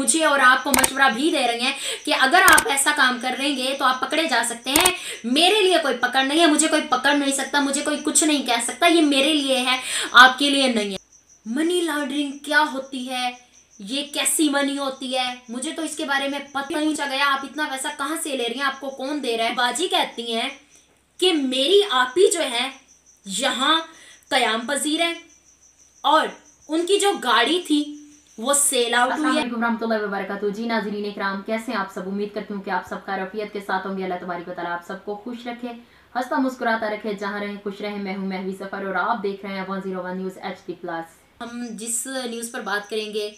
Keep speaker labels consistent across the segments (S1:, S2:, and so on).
S1: मुझे और आपको मशवरा भी दे रही हैं कि अगर आप ऐसा काम करेंगे तो आप पकड़े जा सकते हैं। मेरे लिए कोई पकड़ नहीं है, मुझे कोई पकड़ नहीं सकता, मुझे कोई कुछ नहीं कह सकता, ये मेरे लिए है, आपके लिए नहीं है। मनी लॉन्ड्रिंग क्या होती है, ये कैसी मनी होती है, मुझे तो इसके बारे में पता नहीं चल गया। आप इतना पैसा कहाँ से ले रही हैं, आपको कौन दे रहा है? बाजी कहती हैं कि मेरी आपी जो है यहाँ कयाम पजीर है और उनकी जो गाड़ी थी वो सेल आउट हुई है। रहमतुल्लाहि व बरकातहू। जी नाज़रीन इकराम, कैसे हैं आप सब? उम्मीद करती हूँ कि आप सबका रफियत के साथ होंगे। अल्लाह तबारक व तआला आप सबको खुश रखे, हंसता मुस्कुराता रखे, जहाँ रहें खुश रहें। मैं हूँ महवी सफ़र और आप देख रहे हैं 101 न्यूज़ HD+। हम जिस न्यूज़ पर बात करेंगे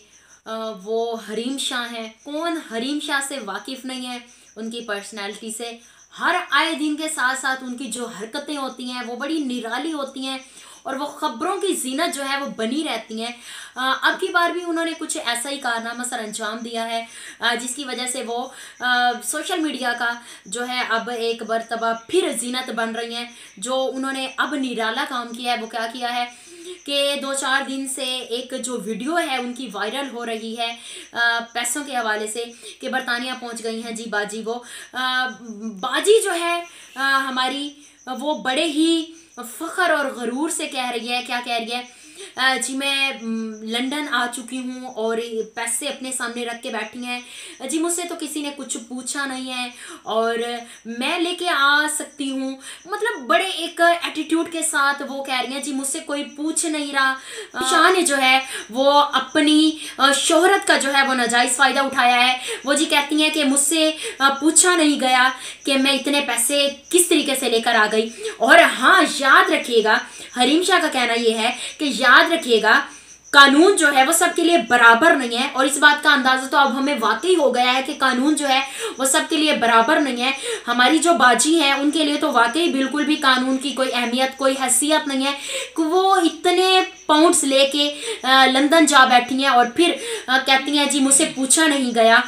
S1: वो हरीम शाह हैं। कौन हरीम शाह से वाकिफ़ नहीं है, उनकी पर्सनैलिटी से। हर आए दिन के साथ साथ उनकी जो हरकतें होती हैं वो बड़ी निराली होती हैं और वो ख़बरों की जीनत जो है वो बनी रहती हैं। अब की बार भी उन्होंने कुछ ऐसा ही कारनामा सर अंजाम दिया है जिसकी वजह से वो सोशल मीडिया का जो है अब एक मरतबा फिर जीनत बन रही हैं। जो उन्होंने अब निराला काम किया है वो क्या किया है कि 2-4 दिन से एक जो वीडियो है उनकी वायरल हो रही है पैसों के हवाले से कि बरतानिया पहुंच गई हैं जी बाजी। वो बाजी जो है हमारी वो बड़े ही फ़ख्र और गरूर से कह रही है, क्या कह रही है जी मैं लंदन आ चुकी हूँ और पैसे अपने सामने रख के बैठी हैं जी, मुझसे तो किसी ने कुछ पूछा नहीं है और मैं लेके आ सकती हूँ। मतलब बड़े एक एटीट्यूड के साथ वो कह रही हैं जी मुझसे कोई पूछ नहीं रहा। शाह ने जो है वो अपनी शोहरत का जो है वो नाजायज़ फ़ायदा उठाया है। वो जी कहती हैं कि मुझसे पूछा नहीं गया कि मैं इतने पैसे किस तरीके से लेकर आ गई। और हाँ, याद रखिएगा, हरीम शाह का कहना ये है कि याद रखिएगा कानून जो है वो सबके लिए बराबर नहीं है। और इस बात का अंदाज़ा तो अब हमें वाकई हो गया है कि कानून जो है वो सबके लिए बराबर नहीं है। हमारी जो बाजी हैं उनके लिए तो वाकई बिल्कुल भी कानून की कोई अहमियत, कोई हैसियत नहीं है कि वो इतने पाउंड्स लेके लंदन जा बैठी हैं और फिर कहती हैं जी मुझसे पूछा नहीं गया।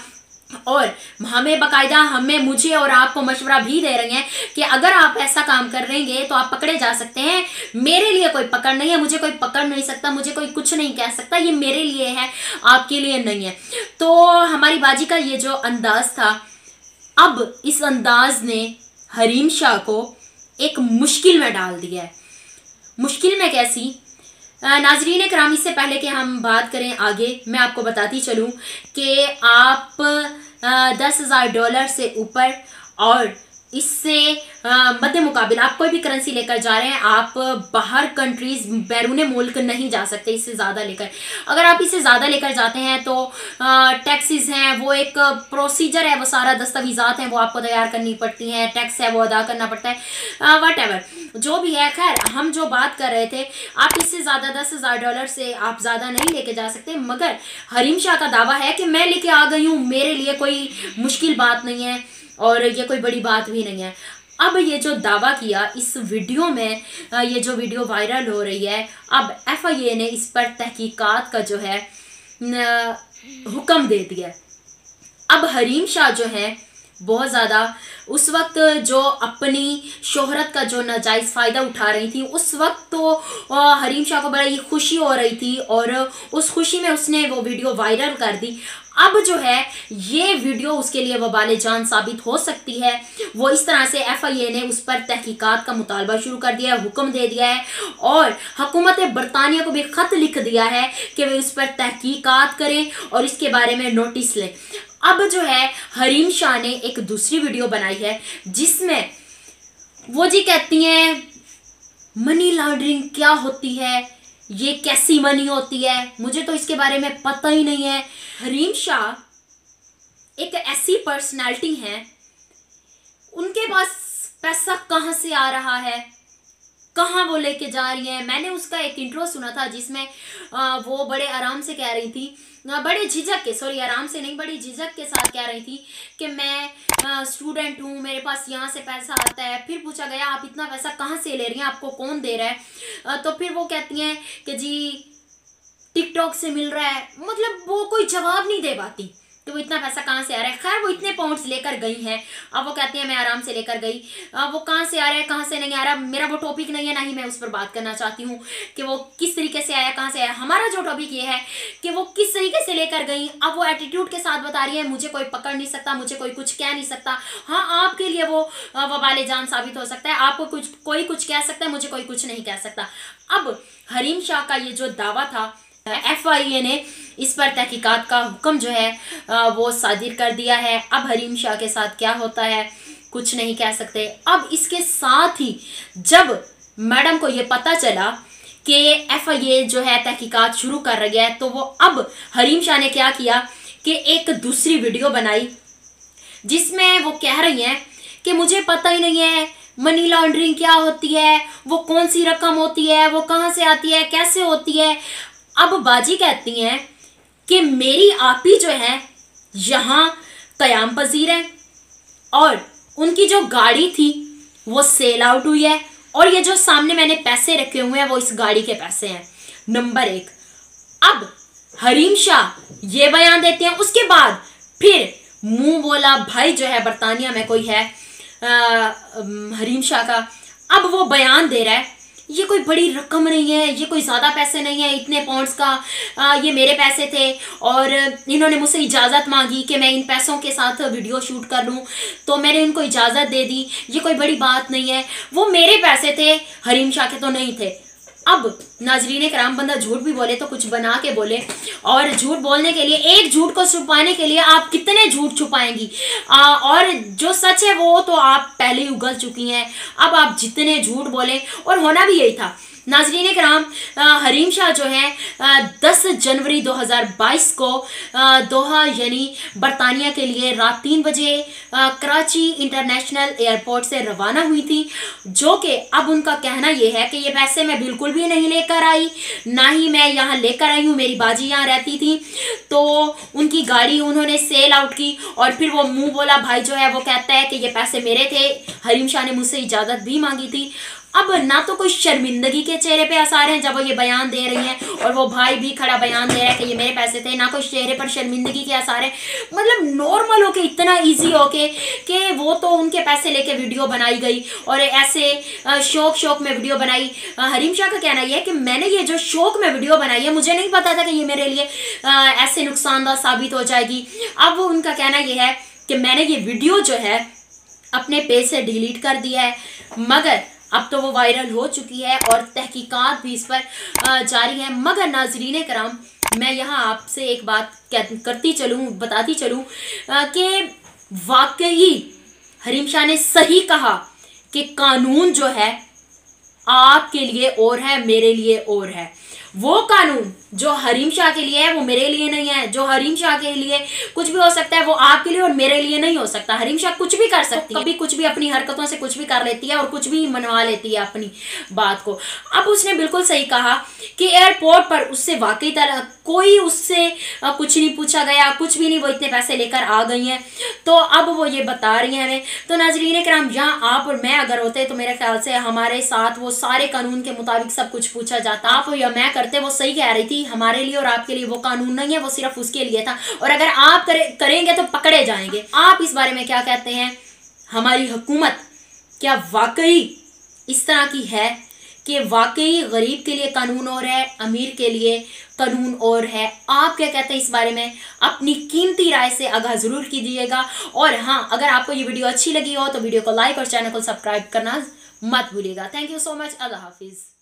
S1: और हमें बाकायदा मुझे और आपको मशवरा भी दे रही हैं कि अगर आप ऐसा काम करेंगे तो आप पकड़े जा सकते हैं। मेरे लिए कोई पकड़ नहीं है, मुझे कोई पकड़ नहीं सकता, मुझे कोई कुछ नहीं कह सकता, ये मेरे लिए है, आपके लिए नहीं है। तो हमारी बाजी का ये जो अंदाज था, अब इस अंदाज ने हरीम शाह को एक मुश्किल में डाल दिया है। मुश्किल में कैसी? नाजरीन कराम, इससे पहले कि हम बात करें आगे, मैं आपको बताती चलूँ कि आप $10,000 से ऊपर और इससे मध्य मुकाबिल आप कोई भी करेंसी लेकर जा रहे हैं, आप बाहर कंट्रीज़ बैरून मुल्क नहीं जा सकते इससे ज़्यादा लेकर। अगर आप इससे ज़्यादा लेकर जाते हैं तो टैक्सेस हैं, वो एक प्रोसीजर है, वो सारा दस्तावेज़ात हैं वो आपको तैयार करनी पड़ती हैं, टैक्स है वो अदा करना पड़ता है, वट जो भी है। खैर, हम जो बात कर रहे थे, आप इससे ज़्यादा $10,000 से आप ज़्यादा नहीं लेके जा सकते। मगर हरीम शाह का दावा है कि मैं लेके आ गई हूँ, मेरे लिए कोई मुश्किल बात नहीं है और ये कोई बड़ी बात भी नहीं है। अब ये जो दावा किया इस वीडियो में, ये जो वीडियो वायरल हो रही है, अब FIA ने इस पर तहकीकात का जो है हुक्म दे दिया। अब हरीम शाह जो है बहुत ज़्यादा उस वक्त जो अपनी शोहरत का जो नाजायज़ फ़ायदा उठा रही थी, उस वक्त तो हरीम शाह को बड़ी खुशी हो रही थी और उस खुशी में उसने वो वीडियो वायरल कर दी। अब जो है ये वीडियो उसके लिए वबाल जान साबित हो सकती है। वो इस तरह से FIA ने उस पर तहकीकात का मुतालबा शुरू कर दिया है, हुक्म दे दिया है और हुकूमत बरतानिया को भी ख़त लिख दिया है कि वे उस पर तहकीकात करें और इसके बारे में नोटिस लें। अब जो है हरीम शाह ने एक दूसरी वीडियो बनाई है जिसमें वो जी कहती हैं मनी लॉन्ड्रिंग क्या होती है, ये कैसी मनी होती है, मुझे तो इसके बारे में पता ही नहीं है। हरीम शाह एक ऐसी पर्सनालिटी है, उनके पास पैसा कहाँ से आ रहा है, कहाँ वो लेके जा रही हैं। मैंने उसका एक इंट्रो सुना था जिसमें वो बड़े आराम से कह रही थी, बड़े झिझक के, सॉरी आराम से नहीं, बड़ी झिझक के साथ कह रही थी कि मैं स्टूडेंट हूँ, मेरे पास यहाँ से पैसा आता है। फिर पूछा गया आप इतना पैसा कहाँ से ले रही हैं, आपको कौन दे रहा है? तो फिर वो कहती हैं कि जी टिकटॉक से मिल रहा है। मतलब वो कोई जवाब नहीं दे पाती कि वो इतना पैसा कहाँ से आ रहा है। खैर वो इतने पाउंड्स लेकर गई हैं, अब वो कहती है मैं आराम से लेकर गई। वो कहाँ से आ रहा है कहाँ से नहीं आ रहा, मेरा वो टॉपिक नहीं है, ना ही मैं उस पर बात करना चाहती हूँ कि वो किस तरीके से आया कहाँ से आया। हमारा जो टॉपिक ये है कि वो किस तरीके से लेकर गई। अब वो एटीट्यूड के साथ बता रही है मुझे कोई पकड़ नहीं सकता, मुझे कोई कुछ कह नहीं सकता। हाँ आपके लिए वो वबाले जान साबित हो सकता है, आपको कोई कुछ कह सकता है, मुझे कोई कुछ नहीं कह सकता। अब हरीम शाह का ये जो दावा था, FIA ने इस पर तहकीकात का हुक्म जो है वो सादिर कर दिया है। अब हरीम शाह के साथ क्या होता है कुछ नहीं कह सकते। अब इसके साथ ही जब मैडम को ये पता चला कि FIA जो है तहकीकात शुरू कर रही है, तो वो अब हरीम शाह ने क्या किया कि एक दूसरी वीडियो बनाई जिसमें वो कह रही हैं कि मुझे पता ही नहीं है मनी लॉन्ड्रिंग क्या होती है, वो कौन सी रकम होती है, वो कहाँ से आती है, कैसे होती है। अब बाजी कहती हैं कि मेरी आपी जो है यहाँ क़याम पजीर है और उनकी जो गाड़ी थी वो सेल आउट हुई है और ये जो सामने मैंने पैसे रखे हुए हैं वो इस गाड़ी के पैसे हैं। नंबर 1। अब हरीम शाह ये बयान देते हैं, उसके बाद फिर मुंह बोला भाई जो है बरतानिया में कोई है हरीम शाह का, अब वो बयान दे रहा है ये कोई बड़ी रकम नहीं है, ये कोई ज़्यादा पैसे नहीं है, इतने पाउंड्स का ये मेरे पैसे थे और इन्होंने मुझसे इजाज़त मांगी कि मैं इन पैसों के साथ वीडियो शूट कर लूँ, तो मैंने इनको इजाज़त दे दी, ये कोई बड़ी बात नहीं है, वो मेरे पैसे थे, हरीम शाह के तो नहीं थे। अब नाजरीन कराम, बंदा झूठ भी बोले तो कुछ बना के बोले, और झूठ बोलने के लिए, एक झूठ को छुपाने के लिए आप कितने झूठ छुपाएंगी, और जो सच है वो तो आप पहले ही उगल चुकी हैं। अब आप जितने झूठ बोले, और होना भी यही था। नाजरीन कराम, हरीम शाह जो है 10 जनवरी 2022 को दोहा यानी बरतानिया के लिए रात 3 बजे कराची इंटरनेशनल एयरपोर्ट से रवाना हुई थी, जो कि अब उनका कहना ये है कि ये पैसे मैं बिल्कुल भी नहीं लेकर आई, ना ही मैं यहाँ लेकर आई हूँ, मेरी बाजी यहाँ रहती थी। तो उनकी गाड़ी उन्होंने सेल आउट की और फिर वो मुंह बोला भाई जो है वो कहता है कि ये पैसे मेरे थे, हरीम शाह ने मुझसे इजाज़त भी मांगी थी। अब ना तो कोई शर्मिंदगी के चेहरे पे आसार हैं जब वो ये बयान दे रही हैं, और वो भाई भी खड़ा बयान दे रहा है कि ये मेरे पैसे थे, ना कोई चेहरे पर शर्मिंदगी के आसार है। मतलब नॉर्मल होके, इतना इजी होके कि वो तो उनके पैसे लेके वीडियो बनाई गई और ऐसे शौक में वीडियो बनाई। हरीम शाह का कहना यह है कि मैंने ये जो शौक में वीडियो बनाई है, मुझे नहीं पता था कि ये मेरे लिए ऐसे नुकसानदा साबित हो जाएगी। अब उनका कहना यह है कि मैंने ये वीडियो जो है अपने पेज से डिलीट कर दिया है, मगर अब तो वो वायरल हो चुकी है और तहकीकात भी इस पर जारी है। मगर नाजरीन कराम, मैं यहाँ आपसे एक बात बताती चलूँ कि वाकई हरीम शाह ने सही कहा कि कानून जो है आपके लिए और है, मेरे लिए और है। वो कानून जो हरीम शाह के लिए है वो मेरे लिए नहीं है, जो हरीम शाह के लिए कुछ भी हो सकता है वो आपके लिए और मेरे लिए नहीं हो सकता। हरीम शाह कुछ भी कर सकती है, कभी कुछ भी अपनी हरकतों से कुछ भी कर लेती है और कुछ भी मनवा लेती है अपनी बात को। अब उसने बिल्कुल सही कहा कि एयरपोर्ट पर उससे वाकई तरह कोई उससे कुछ नहीं पूछा गया, कुछ भी नहीं, वो इतने पैसे लेकर आ गई हैं। तो अब वो ये बता रही हैं हमें। तो नाजरीन कराम, यहाँ आप और मैं अगर होते तो मेरे ख्याल से हमारे साथ वो सारे कानून के मुताबिक सब कुछ पूछा जाता। आप या मैं करते, वो सही कह रही थी, हमारे लिए और आपके लिए वो कानून नहीं है, वो सिर्फ उसके लिए था, और अगर आप करेंगे तो पकड़े जाएंगे। आप इस बारे में क्या कहते हैं? हमारी हुकूमत क्या वाकई इस तरह की है कि वाकई गरीब के लिए कानून और है, अमीर के लिए कानून और है? आप क्या कहते हैं इस बारे में? अपनी कीमती राय से आगाह जरूर कीजिएगा। और हाँ, अगर आपको ये वीडियो अच्छी लगी हो तो वीडियो को लाइक और चैनल को सब्सक्राइब करना मत भूलिएगा। Thank you so much. अल्लाह हाफिज़।